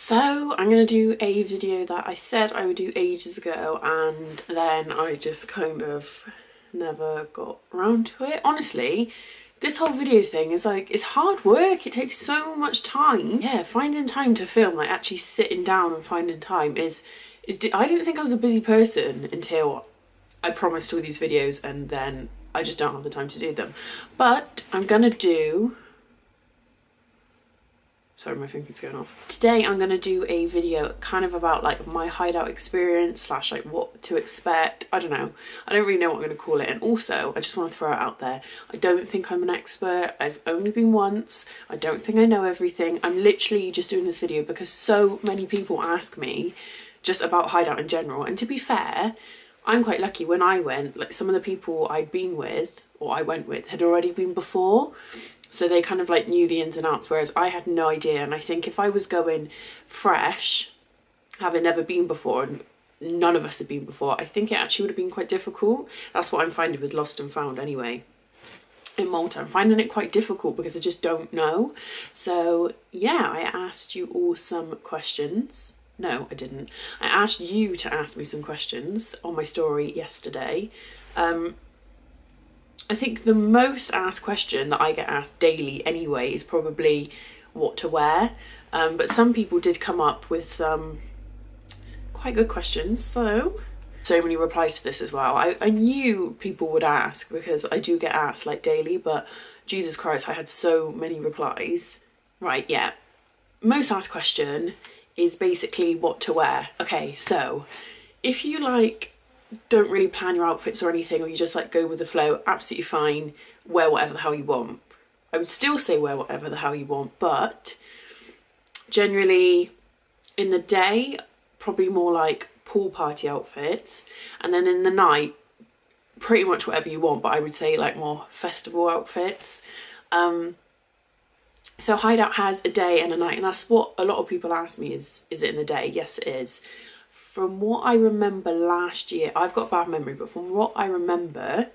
So I'm going to do a video that I said I would do ages ago, and then I just kind of never got around to it. Honestly, this whole video thing is like, it's hard work. It takes so much time. Yeah, finding time to film, like actually sitting down and finding time is I didn't think I was a busy person until I promised all these videos, and then I just don't have the time to do them. But I'm gonna do... Sorry, my phone keeps going off. Today I'm gonna do a video kind of about like my hideout experience slash like what to expect. I don't know. I don't really know what I'm gonna call it. And also, I just want to throw it out there. I don't think I'm an expert. I've only been once. I don't think I know everything. I'm literally just doing this video because so many people ask me just about hideout in general. And to be fair, I'm quite lucky. When I went, like some of the people I'd been with or I went with had already been before. So they kind of like knew the ins and outs, whereas I had no idea. And I think if I was going fresh, having never been before, and none of us had been before, I think it actually would have been quite difficult. That's what I'm finding with Lost and Found anyway. In Malta, I'm finding it quite difficult because I just don't know. So yeah, I asked you all some questions. No, I didn't. I asked you to ask me some questions on my story yesterday. I think the most asked question that I get asked daily anyway is probably what to wear. But some people did come up with some quite good questions. So many replies to this as well. I knew people would ask because I do get asked like daily, but Jesus Christ, I had so many replies. Right, yeah. Most asked question is basically what to wear. Okay, so if you like don't really plan your outfits or anything, or you just like go with the flow, absolutely fine, wear whatever the hell you want. I would still say wear whatever the hell you want, but generally in the day, probably more like pool party outfits, and then in the night, pretty much whatever you want, but I would say like more festival outfits. So Hideout has a day and a night, and that's what a lot of people ask me, is it in the day? Yes, it is. From what I remember last year, I've got a bad memory, but from what I remember,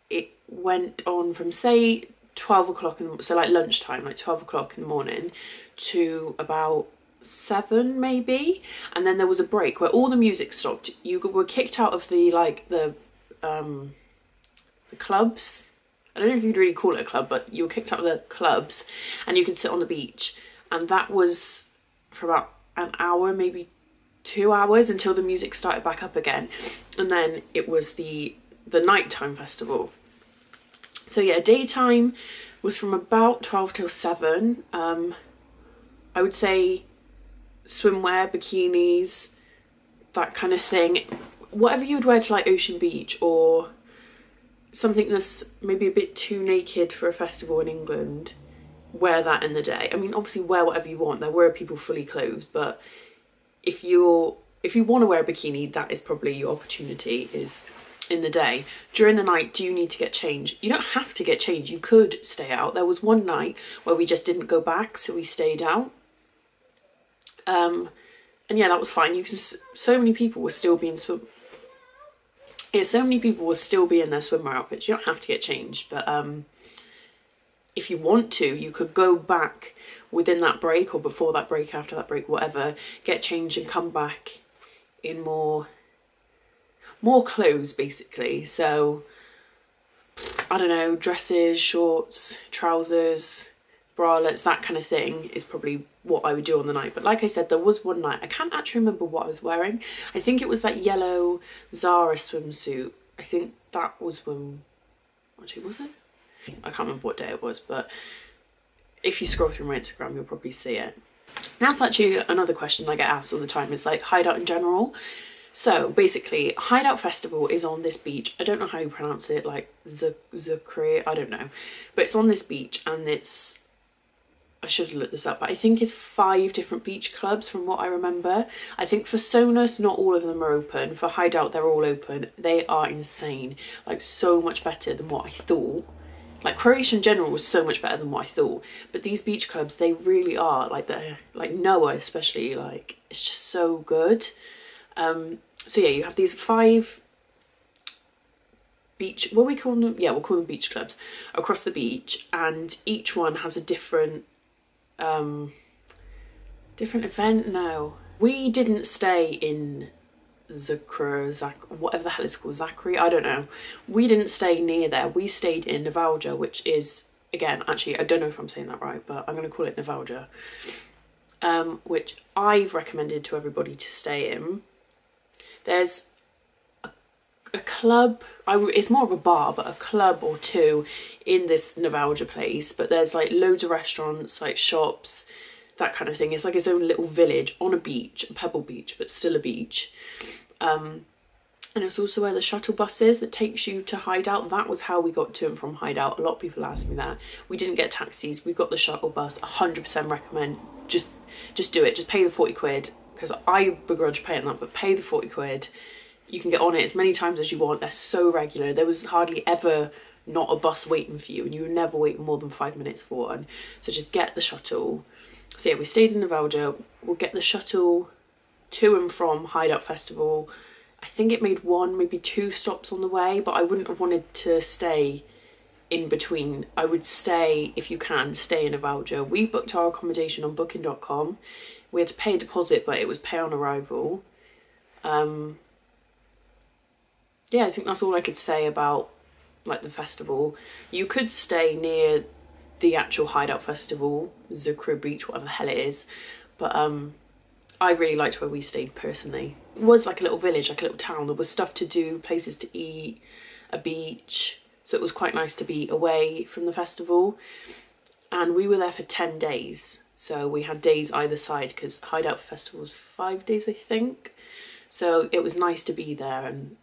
it went on from say 12 o'clock, so like lunchtime, like 12 o'clock in the morning, to about 7 maybe, and then there was a break where all the music stopped. You were kicked out of the clubs. I don't know if you'd really call it a club, but you were kicked out of the clubs, and you could sit on the beach, and that was for about an hour, maybe 2 hours, until the music started back up again, and then it was the nighttime festival. So yeah, daytime was from about 12 till 7. I would say swimwear, bikinis, that kind of thing. Whatever you would wear to like Ocean Beach, or something that's maybe a bit too naked for a festival in England, wear that in the day. I mean, obviously wear whatever you want. There were people fully clothed, but if you want to wear a bikini, that is probably your opportunity, is in the day. During the night, do you need to get changed? You don't have to get changed. You could stay out. There was one night where we just didn't go back, so we stayed out. And yeah, that was fine. So many people were still being so many people will still be in their swimwear outfits. You don't have to get changed, but if you want to, you could go back within that break, or before that break, after that break, whatever, get changed and come back in more clothes basically. So I don't know, dresses, shorts, trousers, bralettes, that kind of thing is probably what I would do on the night. But like I said, there was one night, I can't actually remember what I was wearing. I think it was that yellow Zara swimsuit. I think that was when, actually was it? I can't remember what day it was, but if you scroll through my Instagram, you'll probably see it. And that's actually another question I get asked all the time, is like hideout in general. So basically, Hideout Festival is on this beach. I don't know how you pronounce it, like Zakri, I don't know. But it's on this beach, and it's, I should have looked this up, but I think it's 5 different beach clubs from what I remember. I think for Sonus, not all of them are open. For Hideout, they're all open. They are insane, like so much better than what I thought. Like Croatia in general was so much better than what I thought, but these beach clubs, they really are, like they're, like Noah especially, like it's just so good. So yeah, you have these 5 beach, what we call them, yeah, we'll call them beach clubs across the beach, and each one has a different Different event? No. We didn't stay in whatever the hell it's called, Zachary, I don't know. We didn't stay near there. We stayed in Novalja, which is, again, actually, I don't know if I'm saying that right, but I'm going to call it Novalja, which I've recommended to everybody to stay in. There's a club, it's more of a bar, but a club or two in this Novalja place, but there's like loads of restaurants, like shops, that kind of thing. It's like its own little village on a beach, a pebble beach, but still a beach. And it's also where the shuttle bus is that takes you to Hideout. That was how we got to and from Hideout. A lot of people ask me that. We didn't get taxis, we got the shuttle bus. 100% recommend, just do it, just pay the 40 quid, because I begrudge paying that, but pay the 40 quid. You can get on it as many times as you want. They're so regular. There was hardly ever not a bus waiting for you, and you would never wait more than 5 minutes for one. So just get the shuttle. So yeah, we stayed in Novalja. We'll get the shuttle to and from Hideout Festival. I think it made one, maybe 2 stops on the way, but I wouldn't have wanted to stay in between. I would stay, if you can, stay in Novalja. We booked our accommodation on booking.com. We had to pay a deposit, but it was pay on arrival. Yeah, I think that's all I could say about like the festival. You could stay near the actual Hideout Festival, Zukra Beach, whatever the hell it is, but I really liked where we stayed personally. It was like a little village, like a little town. There was stuff to do, places to eat, a beach, so it was quite nice to be away from the festival. And we were there for 10 days, so we had days either side, because Hideout Festival was 5 days, I think, so it was nice to be there and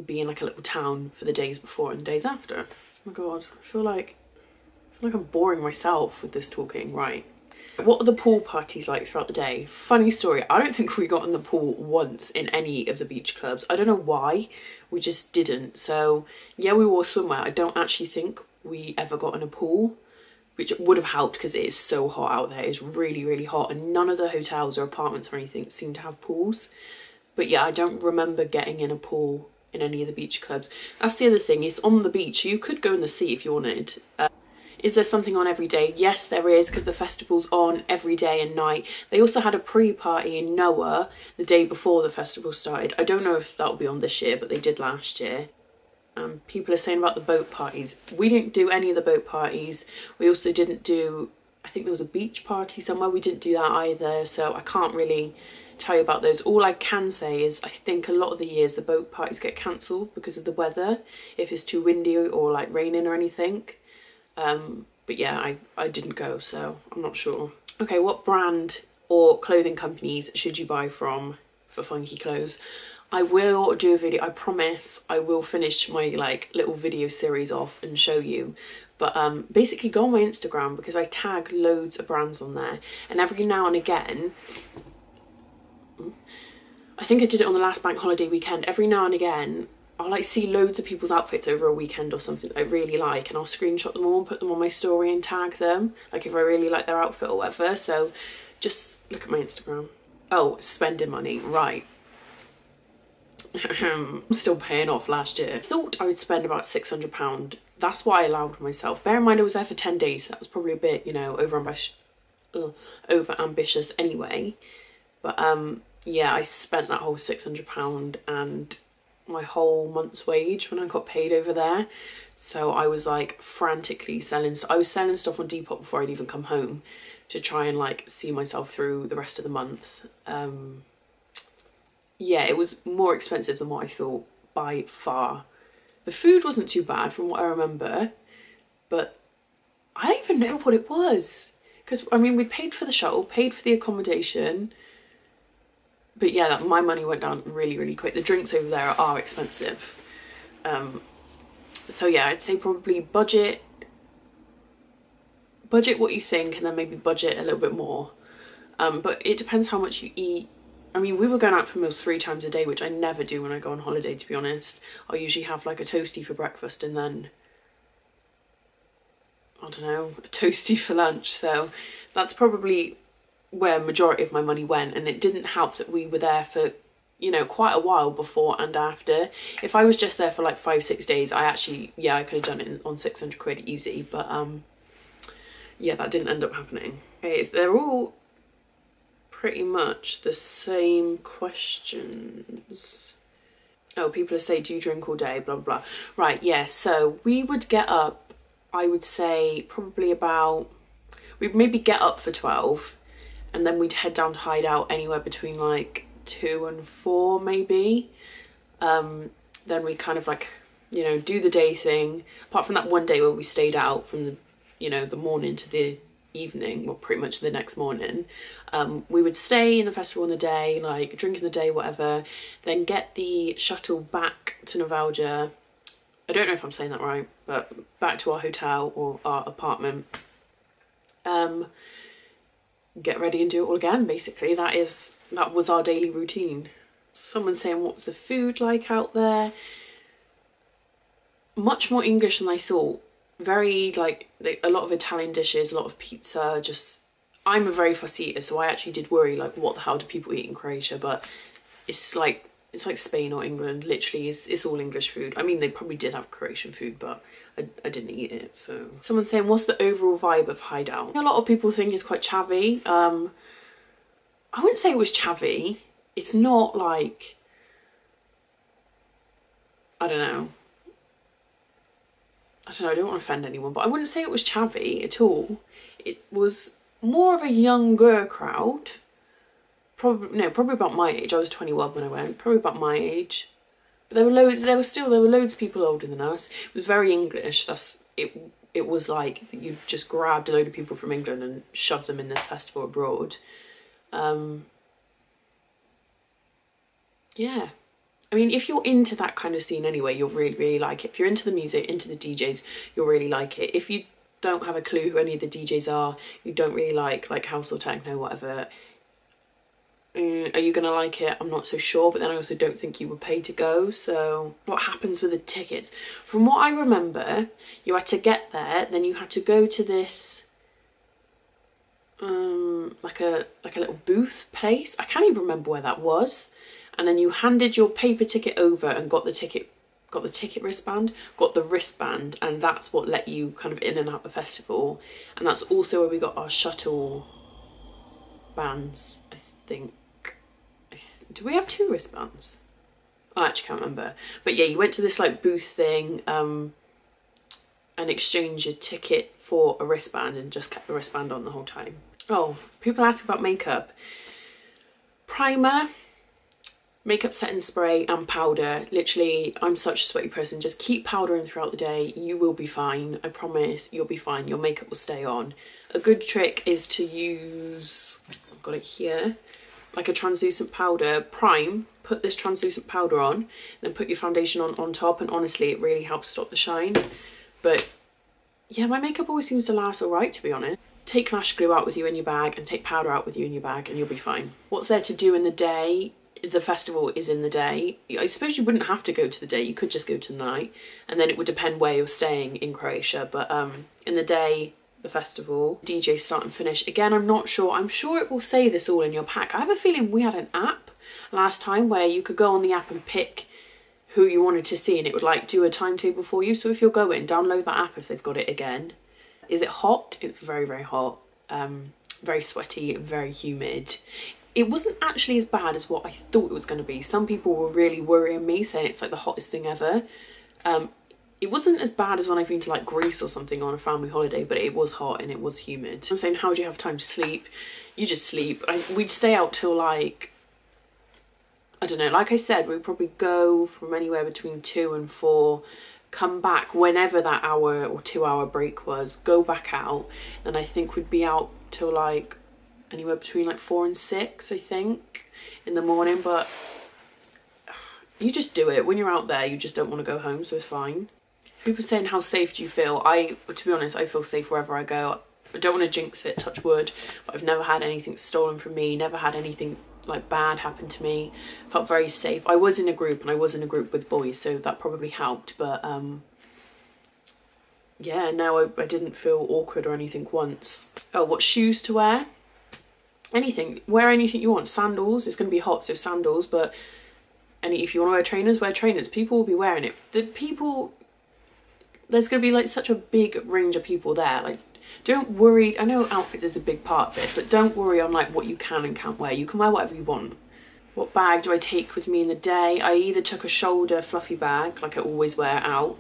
be in like a little town for the days before and days after. Oh my god, I feel like I'm boring myself with this talking. Right, what are the pool parties like throughout the day? Funny story, I don't think we got in the pool once in any of the beach clubs. I don't know why, we just didn't. So yeah, we wore swimwear. I don't actually think we ever got in a pool, which would have helped because it is so hot out there. It's really, really hot, and none of the hotels or apartments or anything seem to have pools. But yeah, I don't remember getting in a pool in any of the beach clubs. That's the other thing, it's on the beach. You could go in the sea if you wanted. Is there something on every day? Yes, there is, because the festival's on every day and night. They also had a pre-party in Noah the day before the festival started. I don't know if that'll be on this year, but they did last year. People are saying about the boat parties. We didn't do any of the boat parties. We also didn't do, I think there was a beach party somewhere. We didn't do that either, so I can't really tell you about those. All I can say is I think a lot of the years the boat parties get cancelled because of the weather, if it's too windy or like raining or anything. But yeah, I didn't go, so I'm not sure. Okay, what brand or clothing companies should you buy from for funky clothes? I will do a video, I promise. I will finish my like little video series off and show you. But basically go on my Instagram, because I tag loads of brands on there, and every now and again, I think I did it on the last bank holiday weekend, every now and again I'll like see loads of people's outfits over a weekend or something that I really like, and I'll screenshot them all and put them on my story and tag them, like if I really like their outfit or whatever. So just look at my Instagram. Oh, spending money, right. I'm still paying off last year. I thought I would spend about £600. That's what I allowed myself. Bear in mind I was there for 10 days, so that was probably a bit, you know, over ambitious anyway. But yeah, I spent that whole £600 and my whole month's wage when I got paid over there. So I was like frantically selling. I was selling stuff on Depop before I'd even come home to try and like see myself through the rest of the month. Yeah, it was more expensive than what I thought by far. The food wasn't too bad from what I remember, but I don't even know what it was. Because, I mean, we paid for the shuttle, paid for the accommodation, but yeah, my money went down really, really quick. The drinks over there are expensive. So yeah, I'd say probably budget what you think, and then maybe budget a little bit more. But it depends how much you eat. I mean, we were going out for meals 3 times a day, which I never do when I go on holiday, to be honest. I'll usually have like a toastie for breakfast and then, I don't know, a toastie for lunch. So that's probably where majority of my money went, and it didn't help that we were there for, you know, quite a while before and after. If I was just there for like 5-6 days, I actually, yeah, I could have done it on 600 quid easy, but yeah, that didn't end up happening. Okay, so they're all pretty much the same questions. Oh, people are saying, do you drink all day, blah, blah, blah. Right, yeah, so we would get up, I would say probably about, we'd maybe get up for 12 and then we'd head down to Hideout anywhere between like 2 and 4 maybe. Then we kind of like, you know, do the day thing. Apart from that one day where we stayed out from the, you know, the morning to the evening, well, pretty much the next morning, we would stay in the festival in the day, like drink in the day, whatever, then get the shuttle back to Novalgia. I don't know if I'm saying that right, but back to our hotel or our apartment, get ready and do it all again. Basically that was our daily routine. Someone's saying, what was the food like out there? Much more English than I thought. Very like a lot of Italian dishes, a lot of pizza. Just, I'm a very fussy eater, so I actually did worry like, what the hell do people eat in Croatia? But it's like Spain or England. Literally, it's all English food. I mean, they probably did have Croatian food, but I didn't eat it. So someone's saying, what's the overall vibe of Hideout? A lot of people think it's quite chavvy. I wouldn't say it was chavvy. It's not like, I don't know, I don't want to offend anyone, but I wouldn't say it was chavvy at all. It was more of a younger crowd. Probably about my age. I was 21 when I went, probably about my age. But there were loads of people older than us. It was very English. It was like you just grabbed a load of people from England and shoved them in this festival abroad. Yeah. I mean, if you're into that kind of scene anyway, you'll really, really like it. If you're into the music, into the DJs, you'll really like it. If you don't have a clue who any of the DJs are, you don't really like house or techno, whatever, are you gonna like it? I'm not so sure, but then I also don't think you were paid to go. So what happens with the tickets? From what I remember, you had to get there, then you had to go to this like a little booth place. I can't even remember where that was. And then you handed your paper ticket over and got the wristband, and that's what let you kind of in and out the festival. And that's also where we got our shuttle bands, I think. Do we have 2 wristbands? I actually can't remember. But yeah, you went to this like booth thing and exchanged your ticket for a wristband and just kept the wristband on the whole time. Oh, people ask about makeup. Primer, makeup setting spray and powder. Literally, I'm such a sweaty person. Just keep powdering throughout the day. You will be fine. I promise you'll be fine. Your makeup will stay on. A good trick is to use, I've got it here, like a translucent powder. Prime, put this translucent powder on, then put your foundation on top, and honestly, it really helps stop the shine. But yeah, my makeup always seems to last all right, to be honest. Take lash glue out with you in your bag and take powder out with you in your bag and you'll be fine. What's there to do in the day? The festival is in the day. I suppose you wouldn't have to go to the day, you could just go to the night, and then it would depend where you're staying in Croatia. But in the day, the festival, DJ start and finish. Again, I'm not sure. I'm sure it will say this all in your pack. I have a feeling we had an app last time where you could go on the app and pick who you wanted to see and it would like do a timetable for you. So if you're going, download that app if they've got it again. Is it hot? It's very, very hot. Very sweaty, very humid. It wasn't actually as bad as what I thought it was going to be. Some people were really worrying me, saying it's like the hottest thing ever. It wasn't as bad as when I've been to like Greece or something on a family holiday, but it was hot and it was humid. I'm saying, how do you have time to sleep? You just sleep. We'd stay out till like, I don't know, like I said, we'd probably go from anywhere between 2 and 4, come back whenever that hour or 2 hour break was, go back out, and I think we'd be out till like anywhere between like 4 and 6, I think, in the morning. But you just do it. When you're out there, you just don't want to go home, so it's fine. People saying, how safe do you feel? To be honest, I feel safe wherever I go. I don't want to jinx it, touch wood, but I've never had anything stolen from me, never had anything like bad happen to me. Felt very safe. I was in a group, and I was in a group with boys, so that probably helped. But yeah, no, I didn't feel awkward or anything once. Oh, what shoes to wear? Anything. Wear anything you want. Sandals. It's going to be hot, so sandals. But if you want to wear trainers, wear trainers. People will be wearing it. There's going to be like such a big range of people there. Like, don't worry. I know outfits is a big part of it, but don't worry on like what you can and can't wear. You can wear whatever you want. What bag do I take with me in the day? I either took a shoulder fluffy bag, like I always wear out,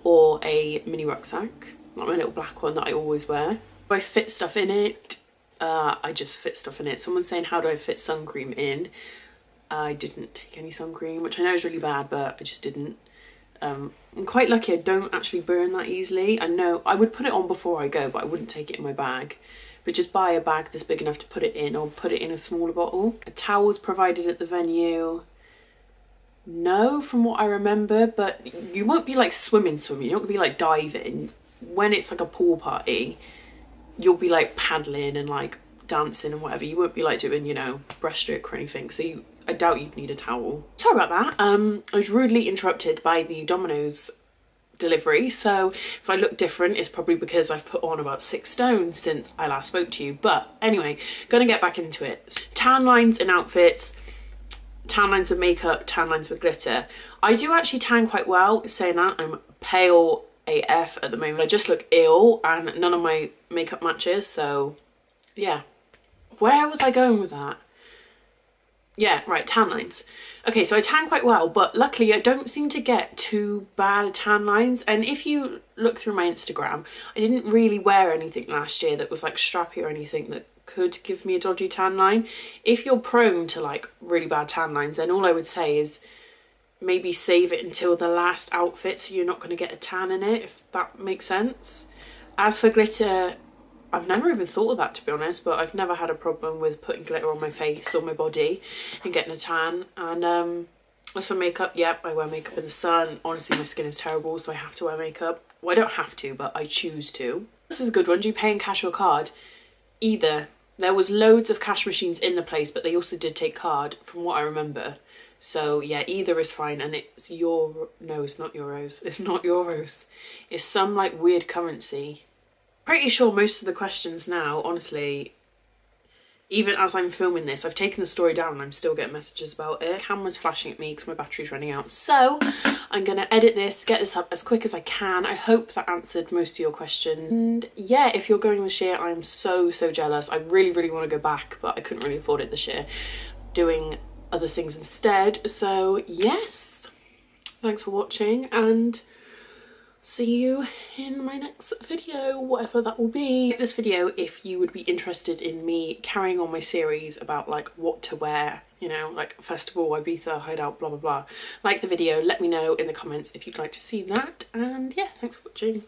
or a mini rucksack, like my little black one that I always wear. Do I fit stuff in it? I just fit stuff in it. Someone's saying, how do I fit sun cream in? I didn't take any sun cream, which I know is really bad, but I just didn't. I'm quite lucky I don't actually burn that easily. I know I would put it on before I go, but I wouldn't take it in my bag. But just buy a bag that's big enough to put it in, or put it in a smaller bottle. A towel's provided at the venue. No, from what I remember, but you won't be like swimming. You're not gonna be like diving. When it's like a pool party, you'll be like paddling and like dancing and whatever. You won't be like doing, you know, breaststroke or anything. So I doubt you'd need a towel. Sorry about that. I was rudely interrupted by the Domino's delivery, so if I look different it's probably because I've put on about 6 stone since I last spoke to you. But anyway, gonna get back into it. Tan lines in outfits, tan lines with makeup, tan lines with glitter. I do actually tan quite well. Saying that, I'm pale AF at the moment. I just look ill and none of my makeup matches, so yeah. Where was I going with that? Yeah, right, tan lines. Okay, so I tan quite well, but luckily I don't seem to get too bad tan lines. And if you look through my Instagram, I didn't really wear anything last year that was like strappy or anything that could give me a dodgy tan line. If you're prone to like really bad tan lines, then all I would say is maybe save it until the last outfit so you're not going to get a tan in it, if that makes sense. As for glitter, I've never even thought of that, to be honest, but I've never had a problem with putting glitter on my face or my body and getting a tan. And as for makeup, yep, I wear makeup in the sun. Honestly, my skin is terrible, so I have to wear makeup. Well, I don't have to, but I choose to. This is a good one. Do you pay in cash or card? Either. There was loads of cash machines in the place, but they also did take card, from what I remember. So yeah, either is fine. And it's no, it's not euros. It's not euros. It's some like weird currency. Pretty sure most of the questions now, honestly, even as I'm filming this, I've taken the story down and I'm still getting messages about it. Camera's flashing at me because my battery's running out. So I'm going to edit this, get this up as quick as I can. I hope that answered most of your questions. And yeah, if you're going this year, I'm so jealous. I really want to go back, but I couldn't really afford it this year. Doing other things instead. So yes, thanks for watching and see you in my next video, whatever that will be. This video, if you would be interested in me carrying on my series about like what to wear, you know, like festival, Ibiza, hideout, blah blah blah. Like the video, let me know in the comments if you'd like to see that. And yeah, thanks for watching.